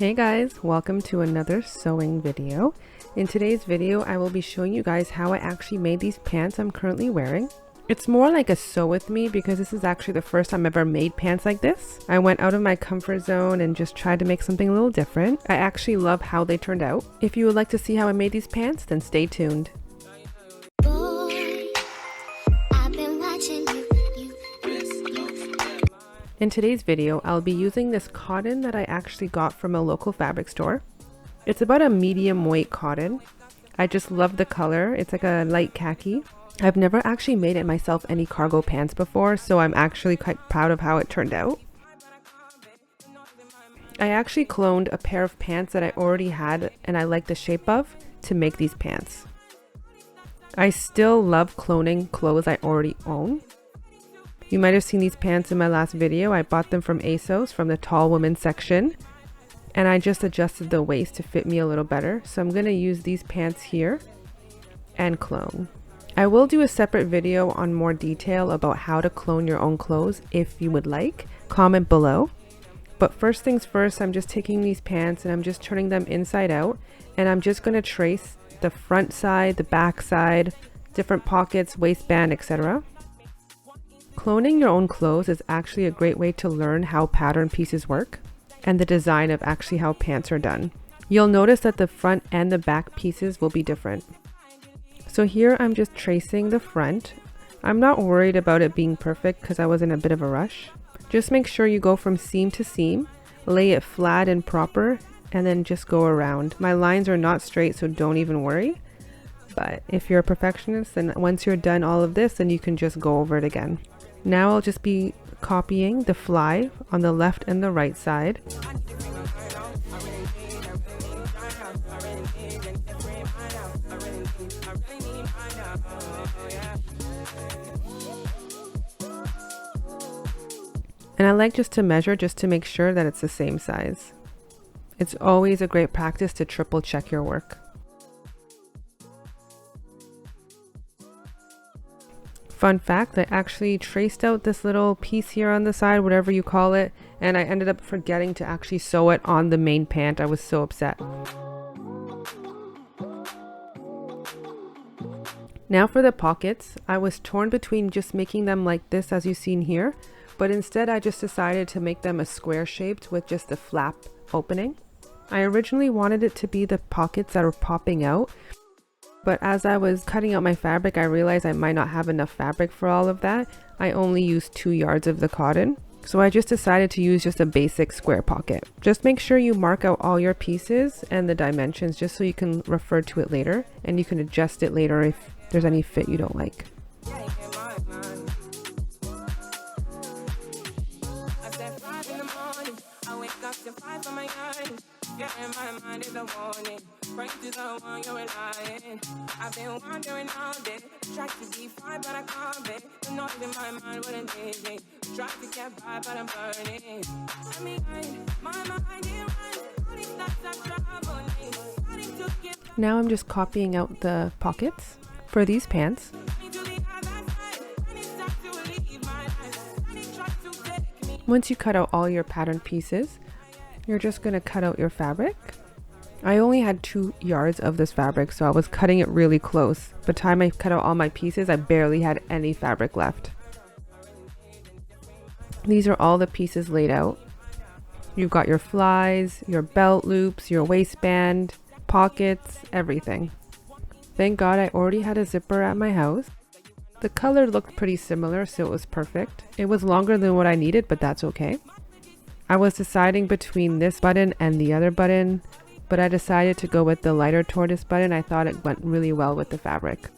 Hey guys, welcome to another sewing video. In today's video, I will be showing you guys how I actually made these pants I'm currently wearing. It's more like a sew with me because this is actually the first time I've ever made pants like this. I went out of my comfort zone and just tried to make something a little different. I actually love how they turned out. If you would like to see how I made these pants, then stay tuned. In today's video, I'll be using this cotton that I actually got from a local fabric store. It's about a medium weight cotton. I just love the color. It's like a light khaki. I've never actually made it myself any cargo pants before, so I'm actually quite proud of how it turned out. I actually cloned a pair of pants that I already had and I like the shape of to make these pants. I still love cloning clothes I already own. You might have seen these pants in my last video. I bought them from ASOS from the tall women section, and I just adjusted the waist to fit me a little better. So I'm going to use these pants here and clone. I will do a separate video on more detail about how to clone your own clothes if you would like. Comment below. But first things first, I'm just taking these pants and I'm just turning them inside out, and I'm just going to trace the front side, the back side, different pockets, waistband, etc. Cloning your own clothes is actually a great way to learn how pattern pieces work and the design of actually how pants are done. You'll notice that the front and the back pieces will be different. So here I'm just tracing the front. I'm not worried about it being perfect because I was in a bit of a rush. Just make sure you go from seam to seam, lay it flat and proper, and then just go around. My lines are not straight, so don't even worry. But if you're a perfectionist, then once you're done all of this, then you can just go over it again. Now I'll just be copying the fly on the left and the right side. And I like just to measure just to make sure that it's the same size. It's always a great practice to triple check your work. Fun fact, I actually traced out this little piece here on the side, whatever you call it, and I ended up forgetting to actually sew it on the main pant. I was so upset. Now for the pockets, I was torn between just making them like this as you've seen here, but instead I just decided to make them a square shaped with just a flap opening. I originally wanted it to be the pockets that are popping out, but as I was cutting out my fabric, I realized I might not have enough fabric for all of that. I only used 2 yards of the cotton. So I just decided to use just a basic square pocket. Just make sure you mark out all your pieces and the dimensions just so you can refer to it later and you can adjust it later if there's any fit you don't like. I've been wondering all day, tried to be fine, but I can't be. The noise in my mind wouldn't leave me. Tried to get by, but I'm burning. I mean, my mind is right. Now I'm just copying out the pockets for these pants. Once you cut out all your pattern pieces, you're just going to cut out your fabric. I only had 2 yards of this fabric, so I was cutting it really close. By the time I cut out all my pieces, I barely had any fabric left. These are all the pieces laid out. You've got your flies, your belt loops, your waistband, pockets, everything. Thank God I already had a zipper at my house. The color looked pretty similar, so it was perfect. It was longer than what I needed, but that's okay. I was deciding between this button and the other button, but I decided to go with the lighter tortoise button. I thought it went really well with the fabric.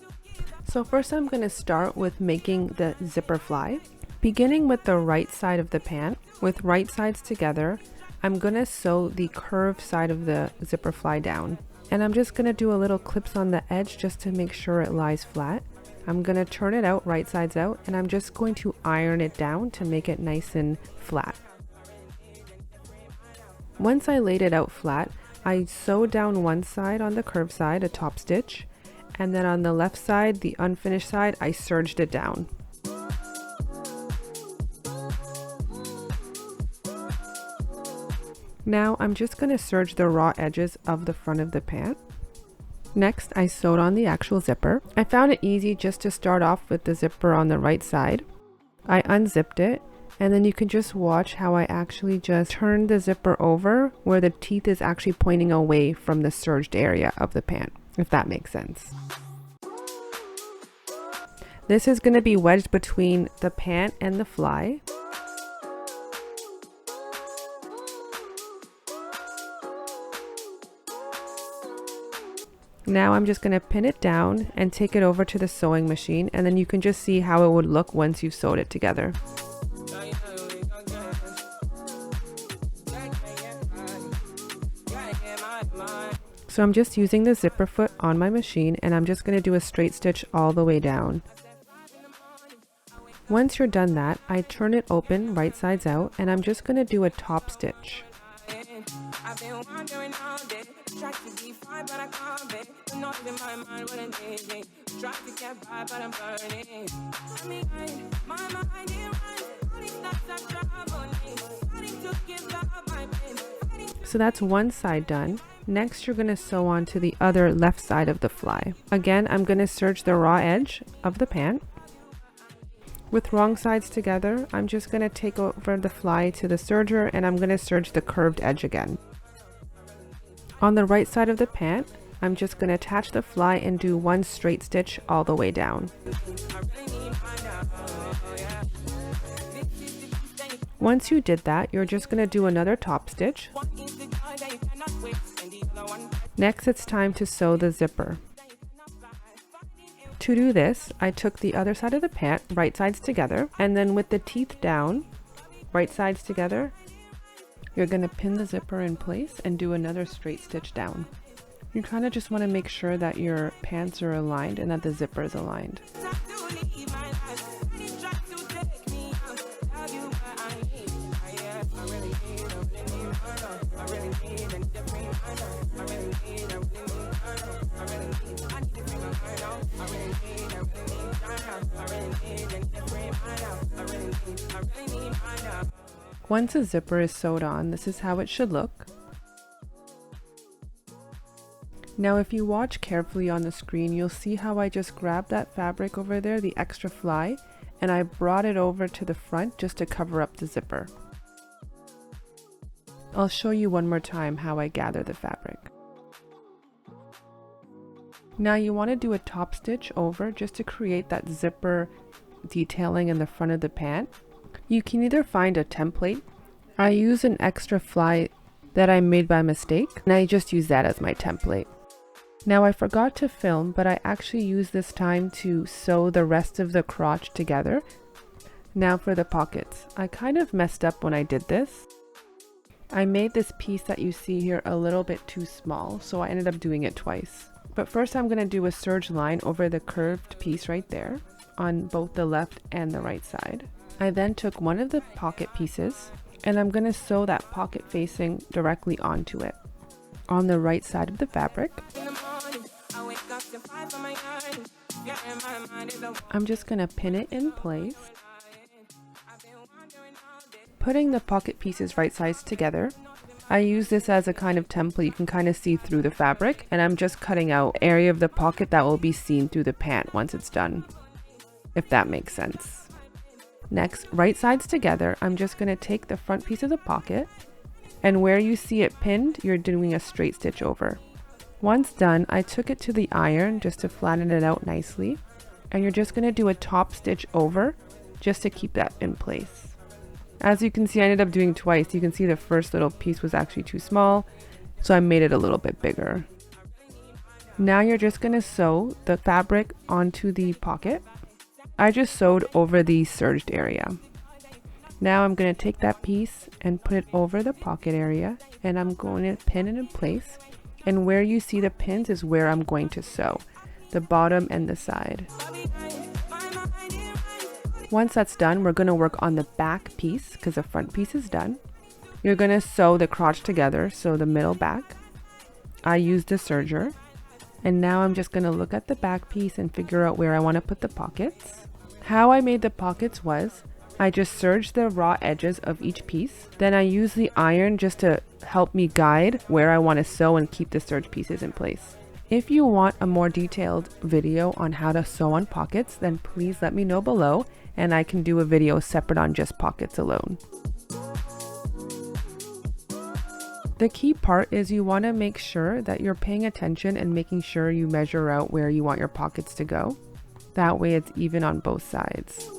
So first I'm going to start with making the zipper fly. Beginning with the right side of the pant, with right sides together, I'm going to sew the curved side of the zipper fly down. And I'm just going to do a little clips on the edge just to make sure it lies flat. I'm going to turn it out right sides out, and I'm just going to iron it down to make it nice and flat. Once I laid it out flat, I sewed down one side on the curved side, a top stitch, and then on the left side, the unfinished side, I serged it down. Now I'm just going to serge the raw edges of the front of the pant. Next, I sewed on the actual zipper. I found it easy just to start off with the zipper on the right side. I unzipped it, and then you can just watch how I actually just turned the zipper over where the teeth is actually pointing away from the serged area of the pant, if that makes sense. This is going to be wedged between the pant and the fly. Now I'm just going to pin it down and take it over to the sewing machine, and then you can just see how it would look once you've sewed it together. So I'm just using the zipper foot on my machine, and I'm just going to do a straight stitch all the way down. Once you're done that, I turn it open right sides out, and I'm just going to do a top stitch. I've been wondering all day, try to be fine, but I can't be. Not in my mind, what I'm thinking. Try to get by, but I'm burning. I mean, my mind is right. So that's one side done. Next, you're going to sew on to the other left side of the fly. Again, I'm going to serge the raw edge of the pant. With wrong sides together, I'm just going to take over the fly to the serger, and I'm going to serge the curved edge again. On the right side of the pant, I'm just going to attach the fly and do one straight stitch all the way down. Once you did that, you're just going to do another top stitch. Next, it's time to sew the zipper. To do this, I took the other side of the pant, right sides together, and then with the teeth down, right sides together, you're going to pin the zipper in place and do another straight stitch down. You kind of just want to make sure that your pants are aligned and that the zipper is aligned. Once a zipper is sewed on, this is how it should look. Now if you watch carefully on the screen, you'll see how I just grabbed that fabric over there, the extra fly, and I brought it over to the front just to cover up the zipper. I'll show you one more time how I gather the fabric. Now you want to do a top stitch over just to create that zipper detailing in the front of the pant. You can either find a template. I use an extra fly that I made by mistake, and I just use that as my template. Now I forgot to film, but I actually used this time to sew the rest of the crotch together. Now for the pockets. I kind of messed up when I did this. I made this piece that you see here a little bit too small, so I ended up doing it twice. But first I'm going to do a serge line over the curved piece right there on both the left and the right side. I then took one of the pocket pieces, and I'm going to sew that pocket facing directly onto it on the right side of the fabric. I'm just going to pin it in place. Putting the pocket pieces right sides together, I use this as a kind of template. You can kind of see through the fabric, and I'm just cutting out area of the pocket that will be seen through the pant once it's done, if that makes sense. Next, right sides together, I'm just going to take the front piece of the pocket, and where you see it pinned, you're doing a straight stitch over. Once done, I took it to the iron just to flatten it out nicely, and you're just going to do a top stitch over just to keep that in place. As you can see, I ended up doing twice. You can see the first little piece was actually too small, so I made it a little bit bigger. Now you're just going to sew the fabric onto the pocket. I just sewed over the serged area. Now I'm going to take that piece and put it over the pocket area, and I'm going to pin it in place. And where you see the pins is where I'm going to sew, the bottom and the side. Once that's done, we're going to work on the back piece because the front piece is done. You're going to sew the crotch together, so the middle back. I used a serger. And now I'm just going to look at the back piece and figure out where I want to put the pockets. How I made the pockets was, I just serged the raw edges of each piece. Then I used the iron just to help me guide where I want to sew and keep the serge pieces in place. If you want a more detailed video on how to sew on pockets, then please let me know below and I can do a video separate on just pockets alone. The key part is you want to make sure that you're paying attention and making sure you measure out where you want your pockets to go. That way it's even on both sides.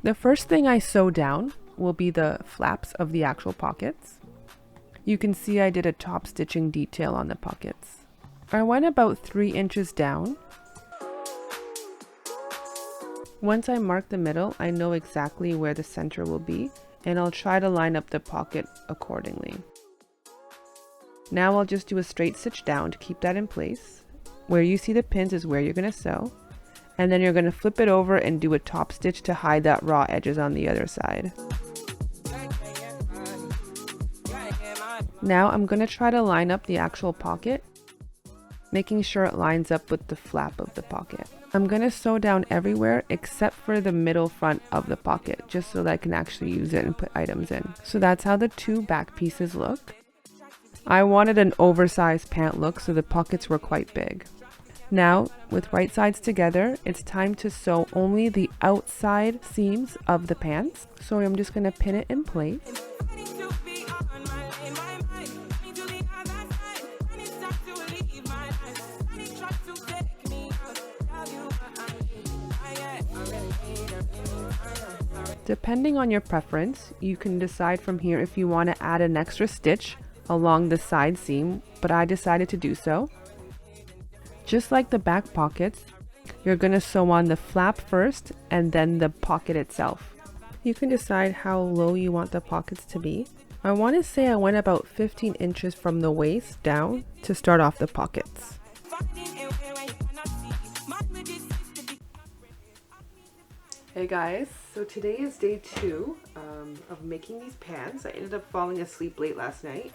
The first thing I sew down will be the flaps of the actual pockets. You can see I did a top stitching detail on the pockets. I went about 3 inches down. Once I mark the middle, I know exactly where the center will be, and I'll try to line up the pocket accordingly. Now I'll just do a straight stitch down to keep that in place. Where you see the pins is where you're going to sew, and then you're going to flip it over and do a top stitch to hide that raw edges on the other side. Now I'm going to try to line up the actual pocket, making sure it lines up with the flap of the pocket. I'm going to sew down everywhere except for the middle front of the pocket, just so that I can actually use it and put items in. So that's how the 2 back pieces look. I wanted an oversized pant look, so the pockets were quite big. Now, with right sides together, it's time to sew only the outside seams of the pants. So I'm just going to pin it in place. Depending on your preference, you can decide from here if you want to add an extra stitch along the side seam, but I decided to do so. Just like the back pockets, you're going to sew on the flap first and then the pocket itself. You can decide how low you want the pockets to be. I want to say I went about 15 inches from the waist down to start off the pockets. Hey guys, so today is day 2 of making these pants. I ended up falling asleep late last night.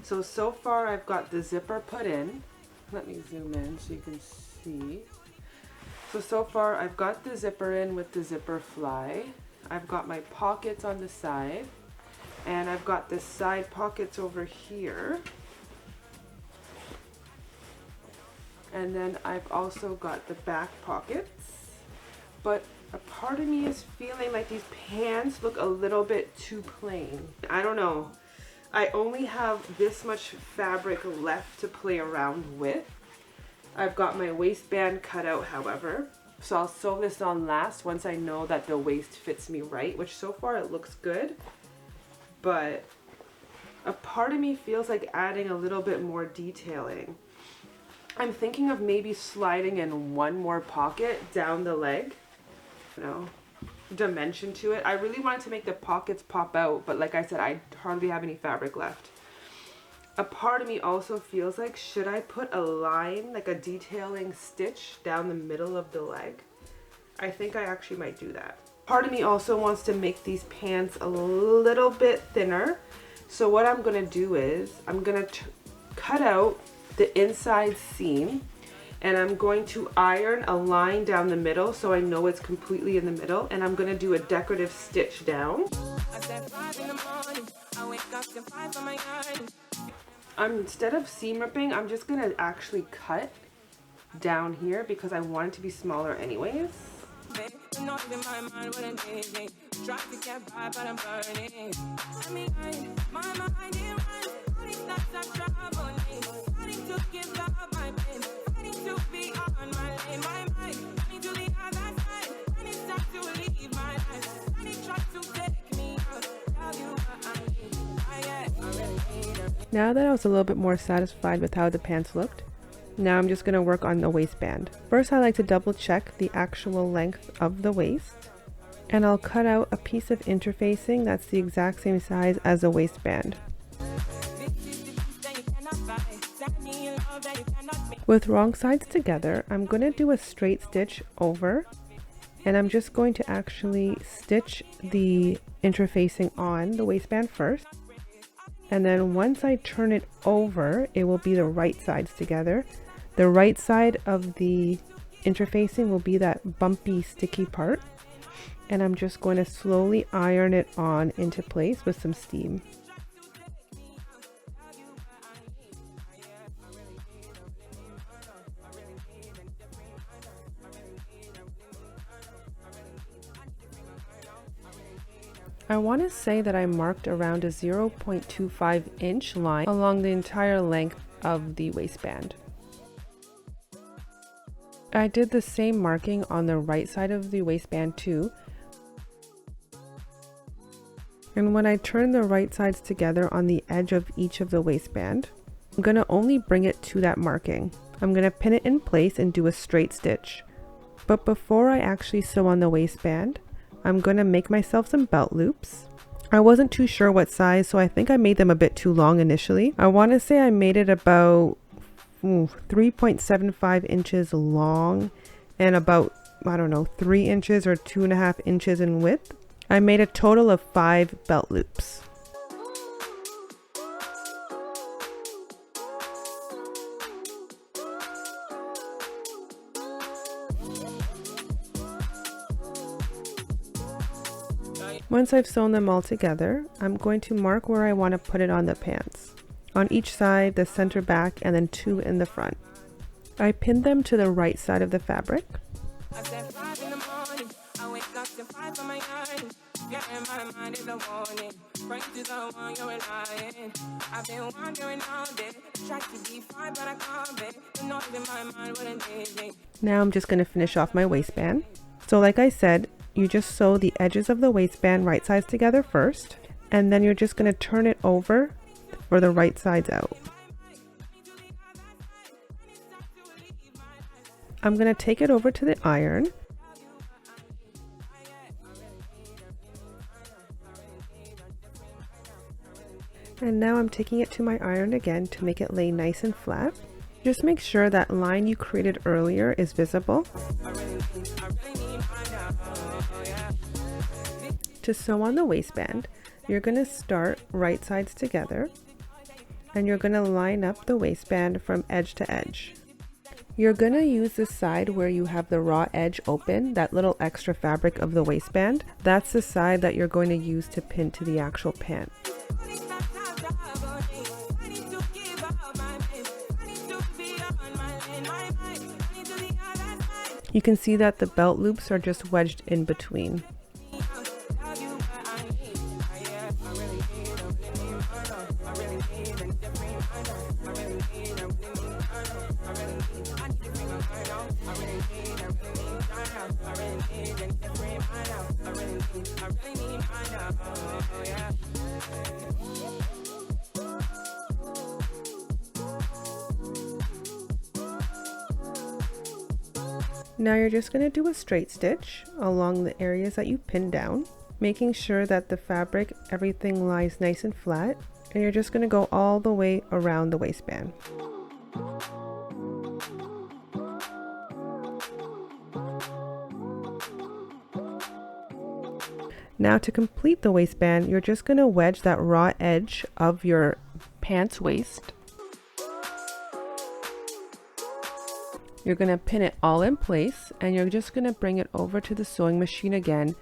So far I've got the zipper put in. Let me zoom in so you can see. So far I've got the zipper in with the zipper fly. I've got my pockets on the side. And I've got the side pockets over here. And then I've also got the back pockets. But a part of me is feeling like these pants look a little bit too plain. I don't know. I only have this much fabric left to play around with. I've got my waistband cut out, however. So I'll sew this on last once I know that the waist fits me right, which so far it looks good. But a part of me feels like adding a little bit more detailing. I'm thinking of maybe sliding in one more pocket down the leg. Dimension to it. I really wanted to make the pockets pop out, but like I said, I hardly have any fabric left. A part of me also feels like, should I put a line, like a detailing stitch down the middle of the leg? I think I actually might do that. Part of me also wants to make these pants a little bit thinner. So what I'm going to do is I'm going to cut out the inside seam. And I'm going to iron a line down the middle so I know it's completely in the middle. And I'm going to do a decorative stitch down. Instead of seam ripping, I'm just going to actually cut down here because I want it to be smaller anyways. Now that I was a little bit more satisfied with how the pants looked, now I'm just going to work on the waistband. First, I like to double check the actual length of the waist, and I'll cut out a piece of interfacing that's the exact same size as a waistband. With wrong sides together, I'm going to do a straight stitch over, and I'm just going to actually stitch the interfacing on the waistband first. And then once I turn it over, it will be the right sides together. The right side of the interfacing will be that bumpy, sticky part. And I'm just going to slowly iron it on into place with some steam. I want to say that I marked around a 0.25 inch line along the entire length of the waistband. I did the same marking on the right side of the waistband too. And when I turn the right sides together on the edge of each of the waistband, I'm going to only bring it to that marking. I'm going to pin it in place and do a straight stitch. But before I actually sew on the waistband, I'm going to make myself some belt loops. I wasn't too sure what size, so I think I made them a bit too long initially. I want to say I made it about 3.75 inches long and about, I don't know, 3 inches or 2.5 inches in width. I made a total of 5 belt loops. Once I've sewn them all together, I'm going to mark where I want to put it on the pants. On each side, the center back, and then 2 in the front. I pinned them to the right side of the fabric. Now I'm just going to finish off my waistband. So like I said, you just sew the edges of the waistband right sides together first, and then you're just going to turn it over for the right sides out. I'm going to take it over to the iron. And now I'm taking it to my iron again to make it lay nice and flat. Just make sure that line you created earlier is visible. To sew on the waistband, you're going to start right sides together, and you're going to line up the waistband from edge to edge. You're going to use the side where you have the raw edge open, that little extra fabric of the waistband. That's the side that you're going to use to pin to the actual pant. You can see that the belt loops are just wedged in between. Now you're just going to do a straight stitch along the areas that you pinned down, making sure that the fabric, everything lies nice and flat, and you're just going to go all the way around the waistband. Now to complete the waistband, you're just going to wedge that raw edge of your pants waist. You're going to pin it all in place, and you're just going to bring it over to the sewing machine again.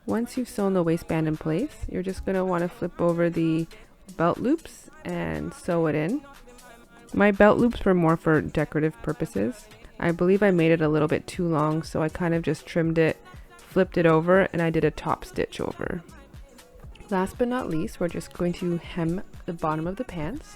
Once you've sewn the waistband in place, you're just going to want to flip over the belt loops and sew it in. My belt loops were more for decorative purposes. I believe I made it a little bit too long, so I kind of just trimmed it, flipped it over, and I did a top stitch over. Last but not least, we're just going to hem the bottom of the pants.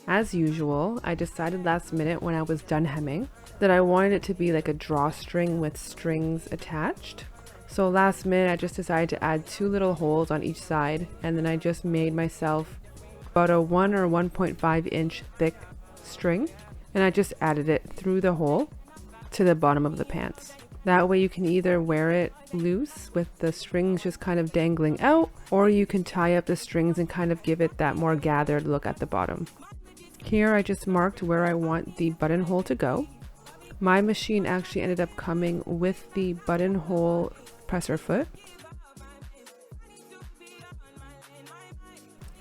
As usual, I decided last minute when I was done hemming that I wanted it to be like a drawstring with strings attached. So last minute I just decided to add 2 little holes on each side, and then I just made myself about a 1 or 1.5 inch thick string. and I just added it through the hole to the bottom of the pants. That way you can either wear it loose with the strings just kind of dangling out, or you can tie up the strings and kind of give it that more gathered look at the bottom. Here I just marked where I want the buttonhole to go. My machine actually ended up coming with the buttonhole presser foot.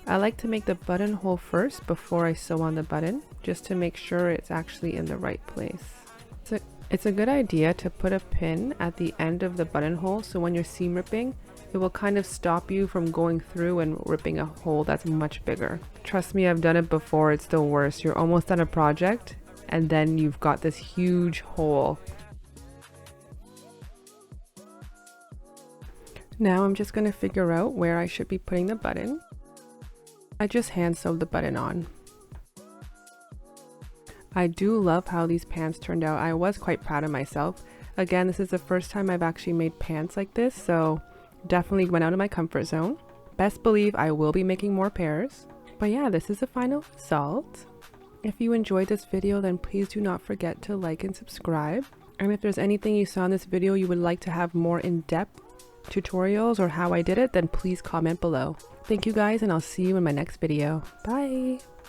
I like to make the buttonhole first before I sew on the button, just to make sure it's actually in the right place. It's a good idea to put a pin at the end of the buttonhole, so when you're seam ripping, it will kind of stop you from going through and ripping a hole that's much bigger. Trust me, I've done it before, it's the worst. You're almost done a project and then you've got this huge hole. Now I'm just going to figure out where I should be putting the button. I just hand sewed the button on. I do love how these pants turned out. I was quite proud of myself. Again, this is the first time I've actually made pants like this, so definitely went out of my comfort zone. Best believe I will be making more pairs. But yeah, this is the final result. If you enjoyed this video, then please do not forget to like and subscribe. And if there's anything you saw in this video you would like to have more in-depth tutorials or how I did it, then please comment below. Thank you guys, and I'll see you in my next video. Bye!